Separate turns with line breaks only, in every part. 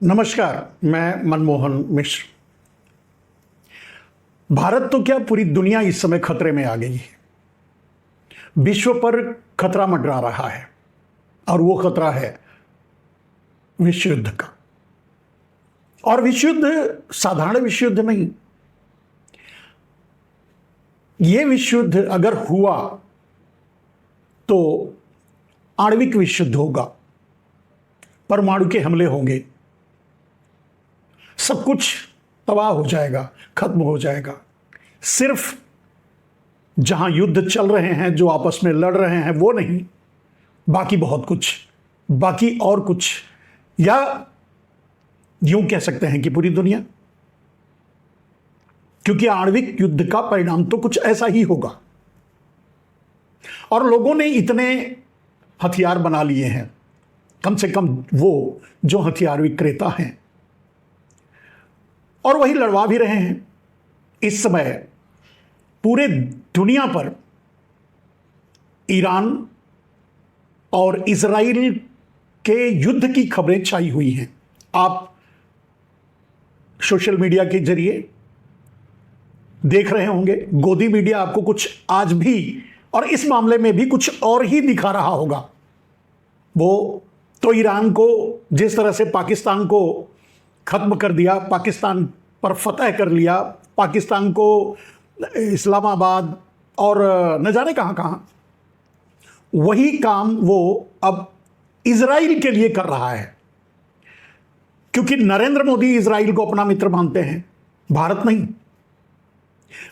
नमस्कार, मैं मनमोहन मिश्र। भारत तो क्या, पूरी दुनिया इस समय खतरे में आ गई है। विश्व पर खतरा मंडरा रहा है और वो खतरा है विश्व युद्ध का। और विश्व युद्ध साधारण विश्व युद्ध नहीं, ये विश्व युद्ध अगर हुआ तो आणविक विश्व युद्ध होगा, परमाणु के हमले होंगे, सब कुछ तबाह हो जाएगा, खत्म हो जाएगा। सिर्फ जहां युद्ध चल रहे हैं, जो आपस में लड़ रहे हैं, वो नहीं, बाकी बहुत कुछ, बाकी और कुछ, या यूं कह सकते हैं कि पूरी दुनिया। क्योंकि आणविक युद्ध का परिणाम तो कुछ ऐसा ही होगा। और लोगों ने इतने हथियार बना लिए हैं, कम से कम वो जो हथियार विक्रेता हैं, और वही लड़वा भी रहे हैं। इस समय पूरे दुनिया पर ईरान और इजराइल के युद्ध की खबरें छाई हुई हैं। आप सोशल मीडिया के जरिए देख रहे होंगे, गोदी मीडिया आपको कुछ आज भी और इस मामले में भी कुछ और ही दिखा रहा होगा। वो तो ईरान को जिस तरह से पाकिस्तान को खत्म कर दिया, पाकिस्तान पर फतह कर लिया, पाकिस्तान को इस्लामाबाद और न जाने कहां कहां, वही काम वो अब इजराइल के लिए कर रहा है। क्योंकि नरेंद्र मोदी इजराइल को अपना मित्र मानते हैं, भारत नहीं।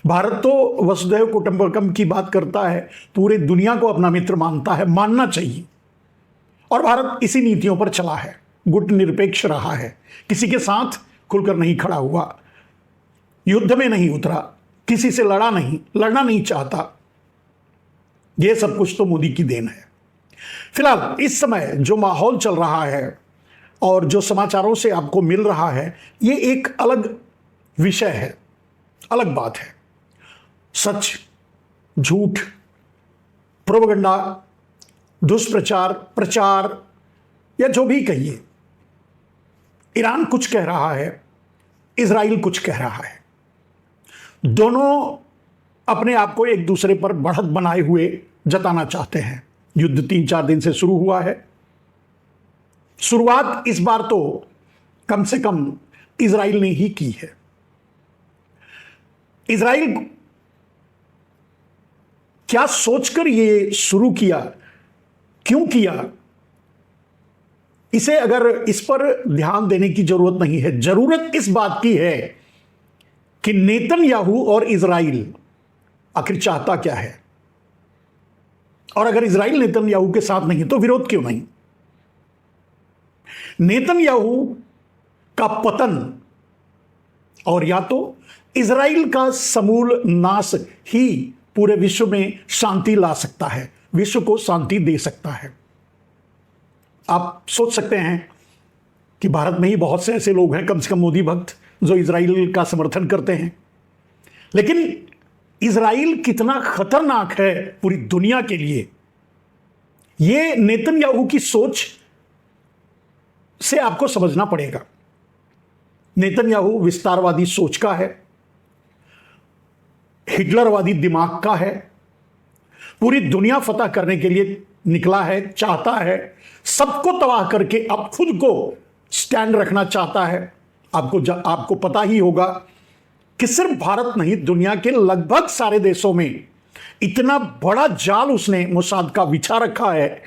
भारत तो वसुधैव कुटुंबकम की बात करता है, पूरे दुनिया को अपना मित्र मानता है, मानना चाहिए। और भारत इसी नीतियों पर चला है, गुट निरपेक्ष रहा है, किसी के साथ खुलकर नहीं खड़ा हुआ, युद्ध में नहीं उतरा, किसी से लड़ा नहीं, लड़ना नहीं चाहता। यह सब कुछ तो मोदी की देन है। फिलहाल इस समय जो माहौल चल रहा है और जो समाचारों से आपको मिल रहा है, ये एक अलग विषय है, अलग बात है। सच, झूठ, प्रोपेगेंडा, दुष्प्रचार, प्रचार, या जो भी कहिए, ईरान कुछ कह रहा है, इजराइल कुछ कह रहा है। दोनों अपने आप को एक दूसरे पर बढ़त बनाए हुए जताना चाहते हैं। युद्ध 3-4 दिन से शुरू हुआ है। शुरुआत इस बार तो कम से कम इजराइल ने ही की है। इजराइल क्या सोचकर ये शुरू किया, क्यों किया, इसे अगर इस पर ध्यान देने की जरूरत नहीं है। जरूरत इस बात की है कि नेतन्याहू और इजराइल आखिर चाहता क्या है, और अगर इजराइल नेतन्याहू के साथ नहीं तो विरोध क्यों नहीं। नेतन्याहू का पतन और या तो इजराइल का समूल नाश ही पूरे विश्व में शांति ला सकता है, विश्व को शांति दे सकता है। आप सोच सकते हैं कि भारत में ही बहुत से ऐसे लोग हैं, कम से कम मोदी भक्त, जो इजराइल का समर्थन करते हैं। लेकिन इजराइल कितना खतरनाक है पूरी दुनिया के लिए, यह नेतन्याहू की सोच से आपको समझना पड़ेगा। नेतन्याहू विस्तारवादी सोच का है, हिटलरवादी दिमाग का है, पूरी दुनिया फतह करने के लिए निकला है, चाहता है, सबको तबाह करके अब खुद को स्टैंड रखना चाहता है। आपको पता ही होगा कि सिर्फ भारत नहीं, दुनिया के लगभग सारे देशों में इतना बड़ा जाल उसने मोसाद का बिछा रखा है।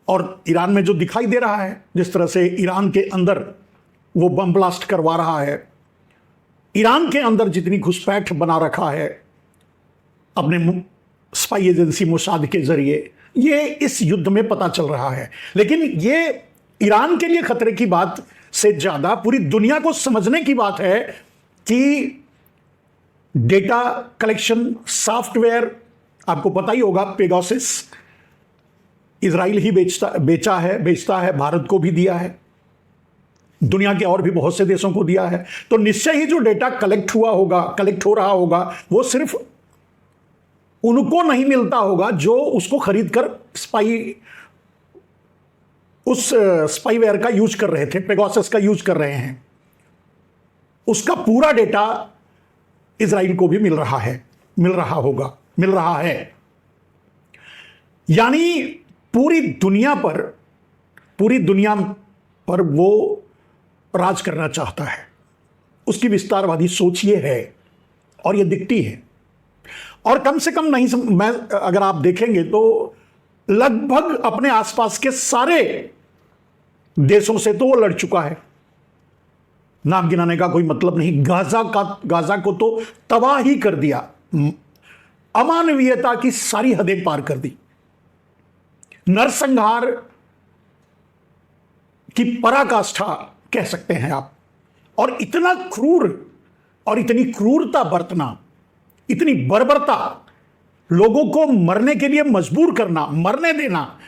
और ईरान में जो दिखाई दे रहा है, जिस तरह से ईरान के अंदर वो बम ब्लास्ट करवा रहा है, ईरान के अंदर जितनी घुसपैठ बना रखा है अपने स्पाई एजेंसी मोसाद के जरिए, ये इस युद्ध में पता चल रहा है। लेकिन ये ईरान के लिए खतरे की बात से ज्यादा पूरी दुनिया को समझने की बात है कि डेटा कलेक्शन सॉफ्टवेयर, आपको पता ही होगा, पेगासस इजराइल ही बेचता है, भारत को भी दिया है, दुनिया के और भी बहुत से देशों को दिया है। तो निश्चय ही जो डेटा कलेक्ट हो रहा होगा, वो सिर्फ उनको नहीं मिलता होगा जो उसको खरीद कर स्पाई उस स्पाईवेयर का यूज कर रहे थे, पेगासस का यूज कर रहे हैं, उसका पूरा डेटा इजराइल को भी मिल रहा है, मिल रहा है। यानी पूरी दुनिया पर वो राज करना चाहता है। उसकी विस्तारवादी सोच ये है और ये दिखती है। और कम से कम नहीं मैं अगर आप देखेंगे तो लगभग अपने आसपास के सारे देशों से तो वो लड़ चुका है। नाम गिनाने का कोई मतलब नहीं। गाजा को तो तबाह ही कर दिया, अमानवीयता की सारी हदें पार कर दी, नरसंहार की पराकाष्ठा कह सकते हैं आप। और इतना क्रूर और इतनी क्रूरता बरतना, इतनी बर्बरता, लोगों को मरने के लिए मजबूर करना, मरने देना,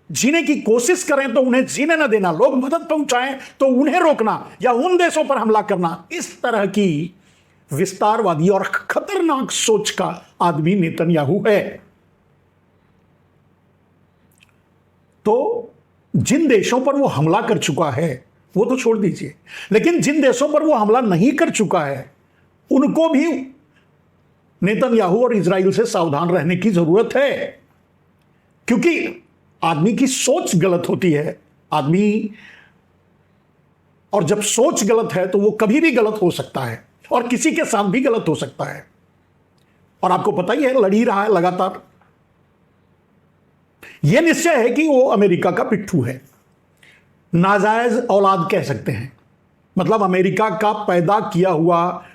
जीने की कोशिश करें तो उन्हें जीने न देना, लोग मदद पहुंचाएं तो उन्हें रोकना या उन देशों पर हमला करना, इस तरह की विस्तारवादी और खतरनाक सोच का आदमी नेतन्याहू है। तो जिन देशों पर वो हमला कर चुका है वो तो छोड़ दीजिए, लेकिन जिन देशों पर वो हमला नहीं कर चुका है उनको भी नेतन्याहू और इजराइल से सावधान रहने की जरूरत है। क्योंकि आदमी की सोच गलत होती है, और जब सोच गलत है तो वो कभी भी गलत हो सकता है और किसी के साथ भी गलत हो सकता है। और आपको पता ही है, लड़ ही रहा है लगातार। यह निश्चय है कि वो अमेरिका का पिट्ठू है, नाजायज औलाद कह सकते हैं। मतलब अमेरिका का पैदा किया हुआ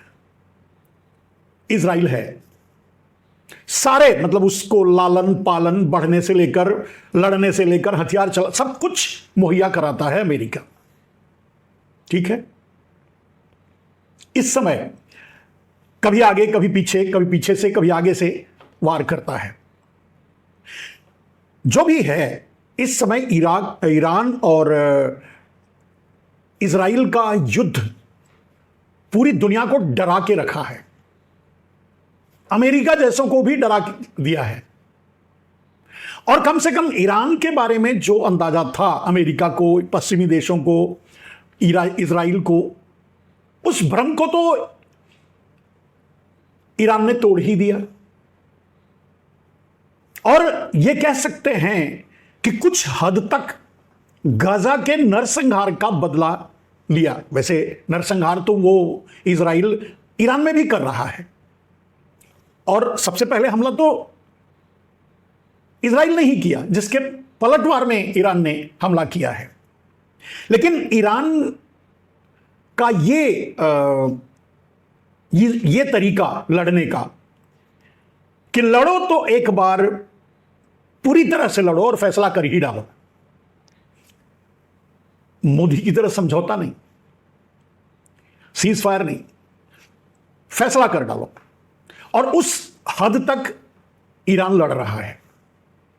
इजराइल है। सारे मतलब उसको लालन पालन, बढ़ने से लेकर, लड़ने से लेकर, हथियार चला, सब कुछ मुहैया कराता है अमेरिका। ठीक है। इस समय कभी आगे कभी पीछे, कभी पीछे से कभी आगे से वार करता है। जो भी है, इस समय ईरान और इजराइल का युद्ध पूरी दुनिया को डरा के रखा है। अमेरिका जैसों को भी डरा दिया है। और कम से कम ईरान के बारे में जो अंदाजा था अमेरिका को, पश्चिमी देशों को, इजराइल को, उस भ्रम को तो ईरान ने तोड़ ही दिया। और यह कह सकते हैं कि कुछ हद तक गाजा के नरसंहार का बदला लिया। वैसे नरसंहार तो वो इजराइल ईरान में भी कर रहा है, और सबसे पहले हमला तो इजराइल ने ही किया, जिसके पलटवार में ईरान ने हमला किया है। लेकिन ईरान का ये तरीका लड़ने का कि लड़ो तो एक बार पूरी तरह से लड़ो और फैसला कर ही डालो। मोदी की तरह समझौता नहीं, सीज फायर नहीं, फैसला कर डालो। और उस हद तक ईरान लड़ रहा है,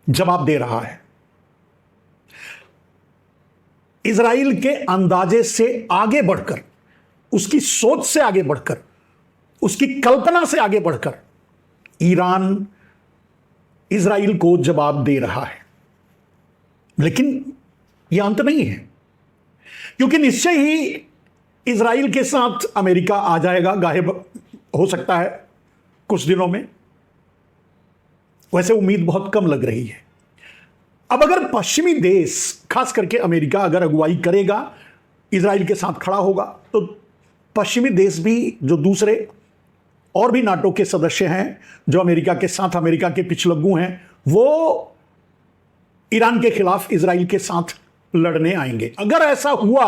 जवाब दे रहा है। इजराइल के अंदाजे से आगे बढ़कर, उसकी सोच से आगे बढ़कर, उसकी कल्पना से आगे बढ़कर ईरान इजराइल को जवाब दे रहा है। लेकिन यह अंत नहीं है, क्योंकि निश्चय ही इजराइल के साथ अमेरिका आ जाएगा, गायब हो सकता है कुछ दिनों में। वैसे उम्मीद बहुत कम लग रही है। अब अगर पश्चिमी देश, खास करके अमेरिका, अगर अगुवाई करेगा, इजराइल के साथ खड़ा होगा, तो पश्चिमी देश भी, जो दूसरे और भी नाटो के सदस्य हैं, जो अमेरिका के साथ अमेरिका के पिछलग्गू हैं, वो ईरान के खिलाफ इजराइल के साथ लड़ने आएंगे। अगर ऐसा हुआ,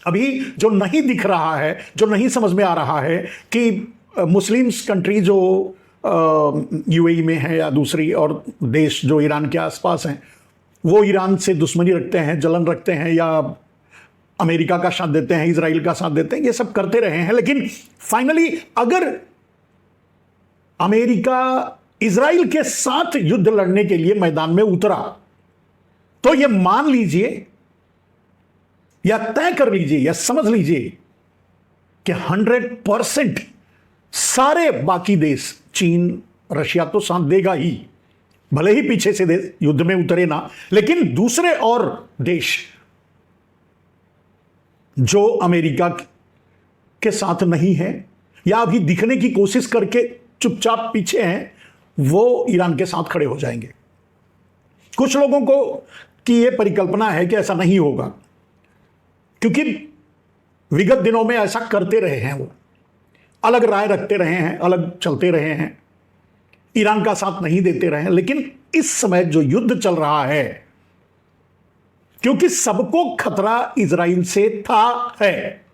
अभी जो नहीं दिख रहा है, जो नहीं समझ में आ रहा है कि मुस्लिम्स कंट्री जो यूएई में है या दूसरी और देश जो ईरान के आसपास हैं, वो ईरान से दुश्मनी रखते हैं, जलन रखते हैं, या अमेरिका का साथ देते हैं, इजराइल का साथ देते हैं, ये सब करते रहे हैं। लेकिन फाइनली अगर अमेरिका इजराइल के साथ युद्ध लड़ने के लिए मैदान में उतरा, तो ये मान लीजिए या तय कर लीजिए या समझ लीजिए कि 100% सारे बाकी देश, चीन, रशिया तो साथ देगा ही, भले ही पीछे से देश युद्ध में उतरे ना, लेकिन दूसरे और देश जो अमेरिका के साथ नहीं है या अभी दिखने की कोशिश करके चुपचाप पीछे हैं, वो ईरान के साथ खड़े हो जाएंगे। कुछ लोगों को की यह परिकल्पना है कि ऐसा नहीं होगा, क्योंकि विगत दिनों में ऐसा करते रहे हैं, वो अलग राय रखते रहे हैं, अलग चलते रहे हैं, ईरान का साथ नहीं देते रहे हैं। लेकिन इस समय जो युद्ध चल रहा है, क्योंकि सबको खतरा इजराइल से था है,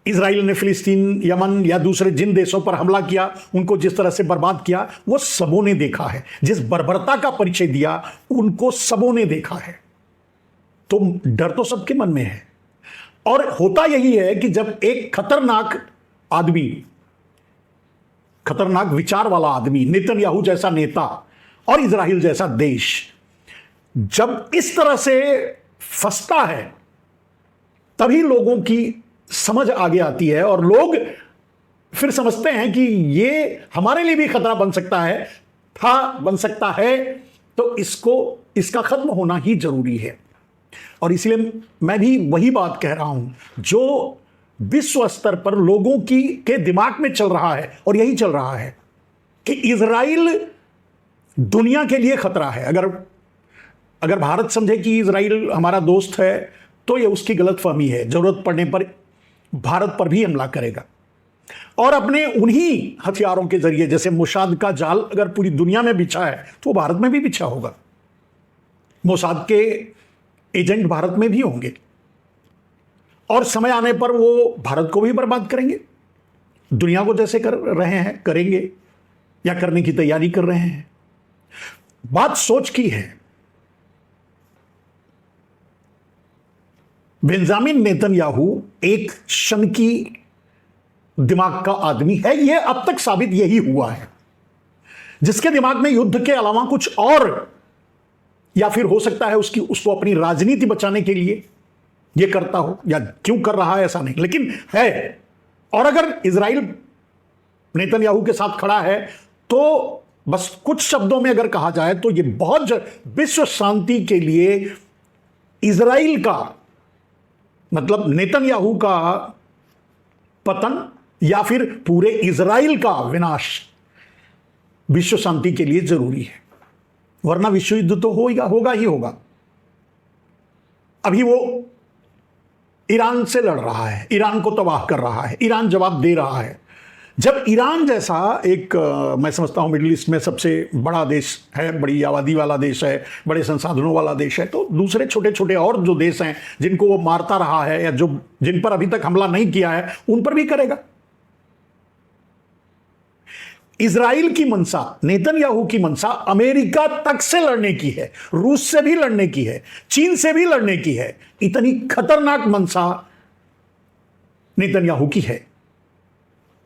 इजराइल ने फिलिस्तीन, यमन या दूसरे जिन देशों पर हमला किया, उनको जिस तरह से बर्बाद किया, वो सबों ने देखा है। जिस बर्बरता का परिचय दिया, उनको सबों ने देखा है। तो डर तो सबके मन में है। और होता यही है कि जब एक खतरनाक आदमी, खतरनाक विचार वाला आदमी, नेतन्याहू जैसा नेता और इजराइल जैसा देश जब इस तरह से फंसता है, तभी लोगों की समझ आगे आती है और लोग फिर समझते हैं कि ये हमारे लिए भी खतरा बन सकता है, बन सकता है, तो इसका खत्म होना ही जरूरी है। और इसलिए मैं भी वही बात कह रहा हूं जो विश्व स्तर पर लोगों के दिमाग में चल रहा है, और यही चल रहा है कि इजराइल दुनिया के लिए खतरा है। अगर भारत समझे कि इजराइल हमारा दोस्त है, तो यह उसकी गलतफहमी है। जरूरत पड़ने पर भारत पर भी हमला करेगा, और अपने उन्हीं हथियारों के जरिए, जैसे मोसाद का जाल अगर पूरी दुनिया में बिछा है, तो भारत में भी बिछा होगा। मोसाद के एजेंट भारत में भी होंगे, और समय आने पर वो भारत को भी बर्बाद करेंगे। दुनिया को जैसे कर रहे हैं करेंगे, या करने की तैयारी कर रहे हैं। बात सोच की है। बेंजामिन नेतन्याहू एक शनकी दिमाग का आदमी है, यह अब तक साबित यही हुआ है। जिसके दिमाग में युद्ध के अलावा कुछ और, या फिर हो सकता है उसको अपनी राजनीति बचाने के लिए यह करता हो, या क्यों कर रहा है ऐसा नहीं, लेकिन है। और अगर इजराइल नेतन्याहू के साथ खड़ा है, तो बस कुछ शब्दों में अगर कहा जाए तो यह बहुत विश्व शांति के लिए इजराइल का, मतलब नेतन्याहू का पतन या फिर पूरे इजराइल का विनाश विश्व शांति के लिए जरूरी है। वरना विश्व युद्ध तो होगा ही होगा। अभी वो ईरान से लड़ रहा है, ईरान को तबाह कर रहा है, ईरान जवाब दे रहा है। जब ईरान जैसा एक, मैं समझता हूं मिडिल ईस्ट में सबसे बड़ा देश है, बड़ी आबादी वाला देश है, बड़े संसाधनों वाला देश है, तो दूसरे छोटे छोटे और जो देश हैं जिनको वो मारता रहा है, या जिन पर अभी तक हमला नहीं किया है, उन पर भी करेगा। इजराइल की मंशा, नेतन्याहू की मंशा अमेरिका तक से लड़ने की है, रूस से भी लड़ने की है, चीन से भी लड़ने की है। इतनी खतरनाक मंशा नेतन्याहू की है,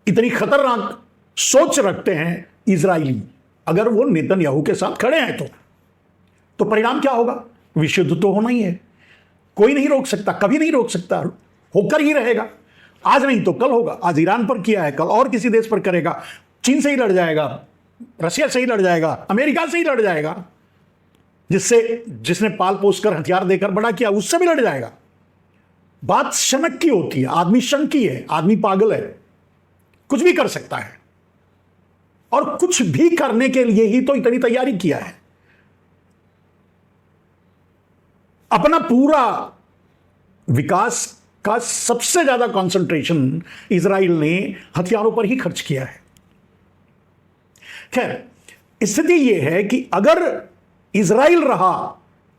इतनी खतरनाक सोच रखते हैं इजरायली। अगर वो नेतन्याहू के साथ खड़े हैं तो परिणाम क्या होगा? विश्व युद्ध तो होना ही है। कोई नहीं रोक सकता, कभी नहीं रोक सकता, होकर ही रहेगा। आज नहीं तो कल होगा। आज ईरान पर किया है, कल और किसी देश पर करेगा। चीन से ही लड़ जाएगा, रशिया से ही लड़ जाएगा, अमेरिका से ही लड़ जाएगा, जिसने पाल पोस कर हथियार देकर बड़ा किया, उससे भी लड़ जाएगा। बात शनक की होती है, आदमी शंकी है, आदमी पागल है, कुछ भी कर सकता है, और कुछ भी करने के लिए ही तो इतनी तैयारी किया है। अपना पूरा विकास का सबसे ज्यादा कंसंट्रेशन इजराइल ने हथियारों पर ही खर्च किया है। खैर, स्थिति यह है कि अगर इजराइल रहा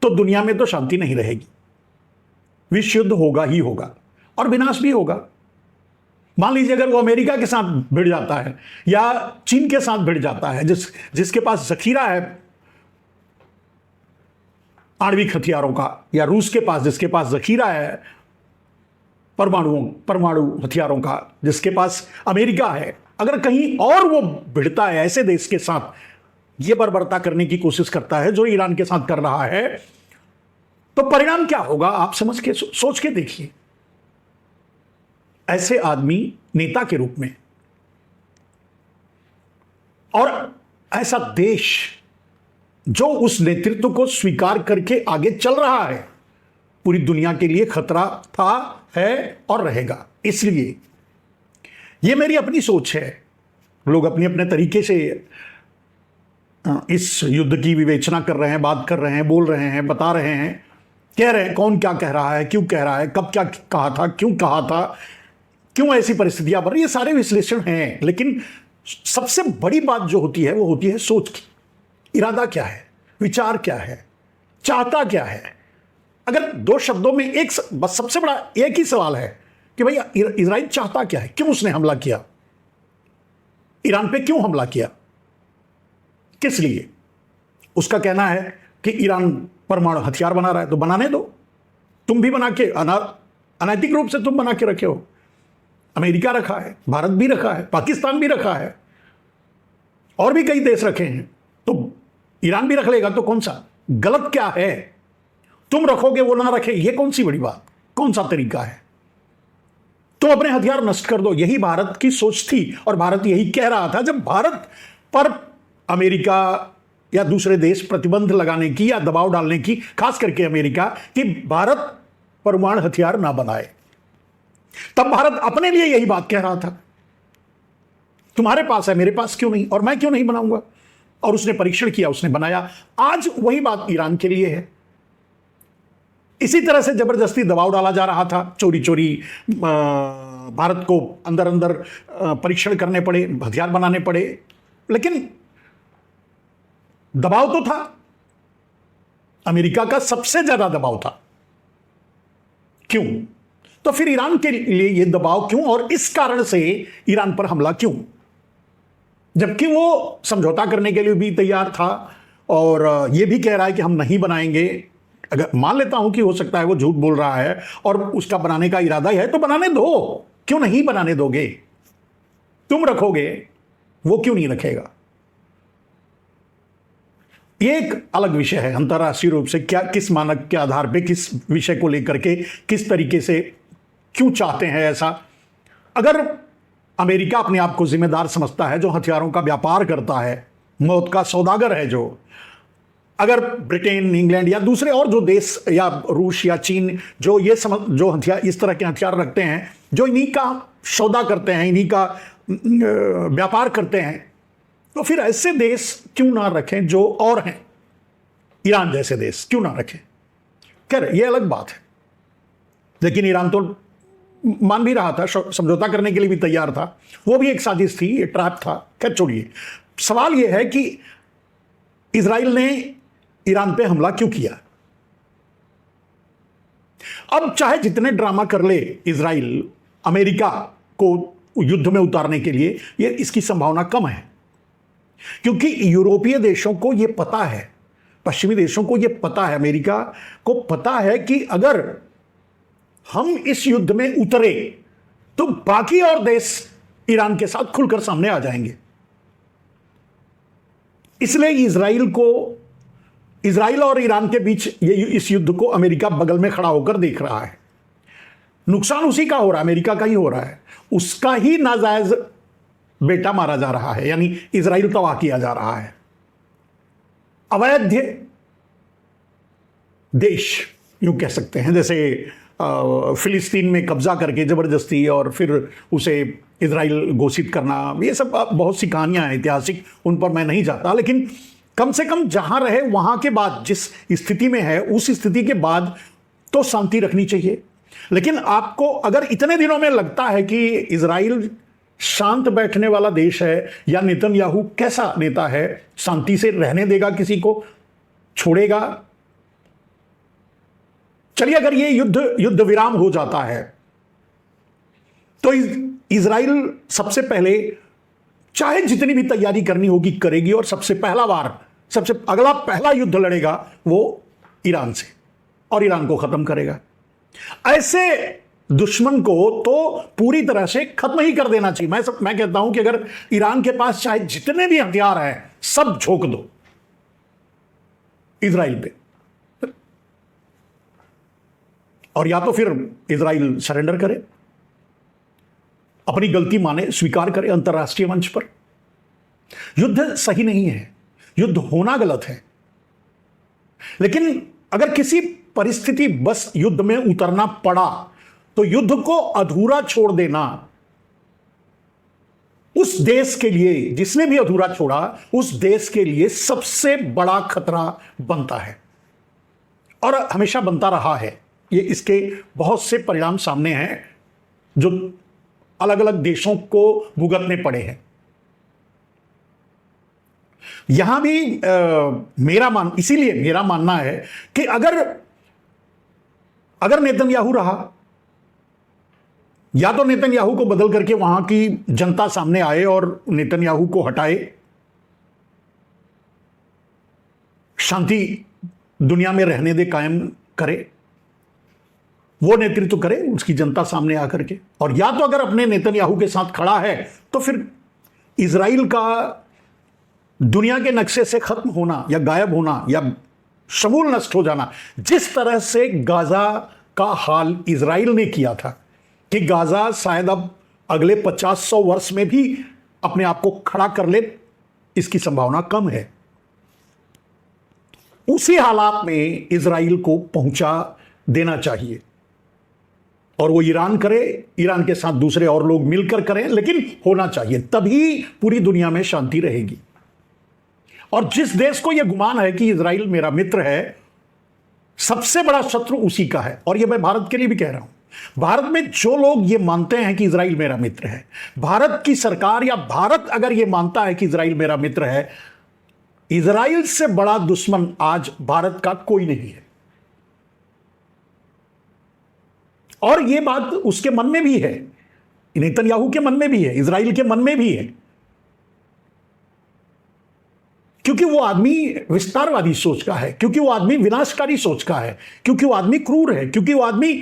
तो दुनिया में तो शांति नहीं रहेगी, विश्व युद्ध होगा ही होगा, और विनाश भी होगा। मान लीजिए अगर वो अमेरिका के साथ भिड़ जाता है, या चीन के साथ भिड़ जाता है, जिसके पास जखीरा है आणविक हथियारों का, या रूस के पास जिसके पास जखीरा है परमाणु हथियारों का, जिसके पास अमेरिका है, अगर कहीं और वो भिड़ता है ऐसे देश के साथ, ये बर्बरता करने की कोशिश करता है जो ईरान के साथ कर रहा है, तो परिणाम क्या होगा आप समझ के सोच के देखिए। ऐसे आदमी नेता के रूप में, और ऐसा देश जो उस नेतृत्व को स्वीकार करके आगे चल रहा है, पूरी दुनिया के लिए खतरा था, है और रहेगा। इसलिए यह मेरी अपनी सोच है। लोग अपने अपने तरीके से इस युद्ध की विवेचना कर रहे हैं, बात कर रहे हैं, बोल रहे हैं, बता रहे हैं, कह रहे हैं कौन क्या कह रहा है, क्यों कह रहा है, कब क्या कहा था, क्यों कहा था, क्यों ऐसी परिस्थितियां बन रही, ये सारे विश्लेषण हैं। लेकिन सबसे बड़ी बात जो होती है वो होती है सोच की। इरादा क्या है, विचार क्या है, चाहता क्या है। अगर दो शब्दों में एक बस सबसे बड़ा एक ही सवाल है कि भाई इजराइल चाहता क्या है, क्यों उसने हमला किया, ईरान पे क्यों हमला किया, किस लिए। उसका कहना है कि ईरान परमाणु हथियार बना रहा है, तो बनाने दो, तुम भी बना के अनैतिक रूप से तुम बना के रखे हो। अमेरिका रखा है, भारत भी रखा है, पाकिस्तान भी रखा है, और भी कई देश रखे हैं, तो ईरान भी रख लेगा तो कौन सा गलत क्या है। तुम रखोगे वो ना रखे, ये कौन सी बड़ी बात, कौन सा तरीका है। तुम अपने हथियार नष्ट कर दो, यही भारत की सोच थी और भारत यही कह रहा था जब भारत पर अमेरिका या दूसरे देश प्रतिबंध लगाने की या दबाव डालने की, खास करके अमेरिका, कि भारत परमाणु हथियार ना बनाए। तब भारत अपने लिए यही बात कह रहा था, तुम्हारे पास है, मेरे पास क्यों नहीं, और मैं क्यों नहीं बनाऊंगा। और उसने परीक्षण किया, उसने बनाया। आज वही बात ईरान के लिए है। इसी तरह से जबरदस्ती दबाव डाला जा रहा था, चोरी चोरी भारत को अंदर अंदर परीक्षण करने पड़े, हथियार बनाने पड़े, लेकिन दबाव तो था। अमेरिका का सबसे ज्यादा दबाव था। क्यों? तो फिर ईरान के लिए यह दबाव क्यों, और इस कारण से ईरान पर हमला क्यों, जबकि वो समझौता करने के लिए भी तैयार था और यह भी कह रहा है कि हम नहीं बनाएंगे। अगर मान लेता हूं कि हो सकता है वो झूठ बोल रहा है और उसका बनाने का इरादा ही है, तो बनाने दो, क्यों नहीं बनाने दोगे। तुम रखोगे, वो क्यों नहीं रखेगा। ये एक अलग विषय है अंतर्राष्ट्रीय रूप से, क्या किस मानक के आधार पे, किस विषय को लेकर के, किस तरीके से, क्यों चाहते हैं ऐसा। अगर अमेरिका अपने आप को जिम्मेदार समझता है, जो हथियारों का व्यापार करता है, मौत का सौदागर है जो, अगर ब्रिटेन, इंग्लैंड या दूसरे और जो देश, या रूस या चीन, जो ये जो हथियार, इस तरह के हथियार रखते हैं, जो इन्हीं का सौदा करते हैं, इन्हीं का व्यापार करते हैं, तो फिर ऐसे देश क्यों ना रखें जो और हैं, ईरान जैसे देश क्यों ना रखें। खैर ये अलग बात है, लेकिन ईरान तो मान भी रहा था, समझौता करने के लिए भी तैयार था। वो भी एक साजिश थी, ये ट्रैप था। खैर छोड़िए, सवाल यह है कि इजराइल ने ईरान पे हमला क्यों किया। अब चाहे जितने ड्रामा कर ले इजराइल अमेरिका को युद्ध में उतारने के लिए, ये इसकी संभावना कम है, क्योंकि यूरोपीय देशों को यह पता है, पश्चिमी देशों को यह पता है, अमेरिका को पता है कि अगर हम इस युद्ध में उतरे तो बाकी और देश ईरान के साथ खुलकर सामने आ जाएंगे। इसलिए इजराइल और ईरान के बीच इस युद्ध को अमेरिका बगल में खड़ा होकर देख रहा है। नुकसान उसी का हो रहा है, अमेरिका का ही हो रहा है। उसका ही नाजायज बेटा मारा जा रहा है, यानी इजराइल तबाह किया जा रहा है। अवैध देश यूं कह सकते हैं, जैसे फिलिस्तीन में कब्जा करके जबरदस्ती और फिर उसे इजराइल घोषित करना, ये सब बहुत सी कहानियां हैं ऐतिहासिक, उन पर मैं नहीं जाता। लेकिन कम से कम जहां रहे वहां के बाद, जिस स्थिति में है उस स्थिति के बाद तो शांति रखनी चाहिए। लेकिन आपको अगर इतने दिनों में लगता है कि इजराइल शांत बैठने वाला देश है, या नेतन्याहू कैसा नेता है, शांति से रहने देगा, किसी को छोड़ेगा। चलिए अगर ये युद्ध विराम हो जाता है तो इजराइल सबसे पहले चाहे जितनी भी तैयारी करनी होगी करेगी, और सबसे पहला युद्ध लड़ेगा वो ईरान से, और ईरान को खत्म करेगा। ऐसे दुश्मन को तो पूरी तरह से खत्म ही कर देना चाहिए। मैं कहता हूं कि अगर ईरान के पास चाहे जितने भी हथियार हैं सब झोंक दो इजराइल पे, और या तो फिर इजराइल सरेंडर करे, अपनी गलती माने, स्वीकार करे अंतर्राष्ट्रीय मंच पर। युद्ध सही नहीं है, युद्ध होना गलत है, लेकिन अगर किसी परिस्थिति बस युद्ध में उतरना पड़ा तो युद्ध को अधूरा छोड़ देना उस देश के लिए, जिसने भी अधूरा छोड़ा, उस देश के लिए सबसे बड़ा खतरा बनता है और हमेशा बनता रहा है। ये इसके बहुत से परिणाम सामने हैं जो अलग अलग देशों को भुगतने पड़े हैं। यहां भी इसीलिए मेरा मानना है कि अगर नेतन्याहू रहा, या तो नेतन्याहू को बदल करके वहां की जनता सामने आए और नेतन्याहू को हटाए, शांति दुनिया में रहने दे, कायम करे, वो नेतृत्व करे उसकी जनता सामने आकर के, और या तो अगर अपने नेतन्याहू के साथ खड़ा है तो फिर इजराइल का दुनिया के नक्शे से खत्म होना या गायब होना या समूल नष्ट हो जाना, जिस तरह से गाजा का हाल इजराइल ने किया था कि गाजा शायद अब अगले 50-100 वर्ष में भी अपने आप को खड़ा कर ले, इसकी संभावना कम है। उसी हालात में इजराइल को पहुंचा देना चाहिए और वो ईरान करे, ईरान के साथ दूसरे और लोग मिलकर करें, लेकिन होना चाहिए, तभी पूरी दुनिया में शांति रहेगी। और जिस देश को यह गुमान है कि इजराइल मेरा मित्र है, सबसे बड़ा शत्रु उसी का है। और यह मैं भारत के लिए भी कह रहा हूं, भारत में जो लोग ये मानते हैं कि इजराइल मेरा मित्र है, भारत की सरकार या भारत अगर ये मानता है कि इजराइल मेरा मित्र है, इजराइल से बड़ा दुश्मन आज भारत का कोई नहीं है। और ये बात उसके मन में भी है, नेतन्याहू के मन में भी है, इजराइल के मन में भी है, क्योंकि वो आदमी विस्तारवादी सोच का है, क्योंकि वो आदमी विनाशकारी सोच का है, क्योंकि वो आदमी क्रूर है, क्योंकि वो आदमी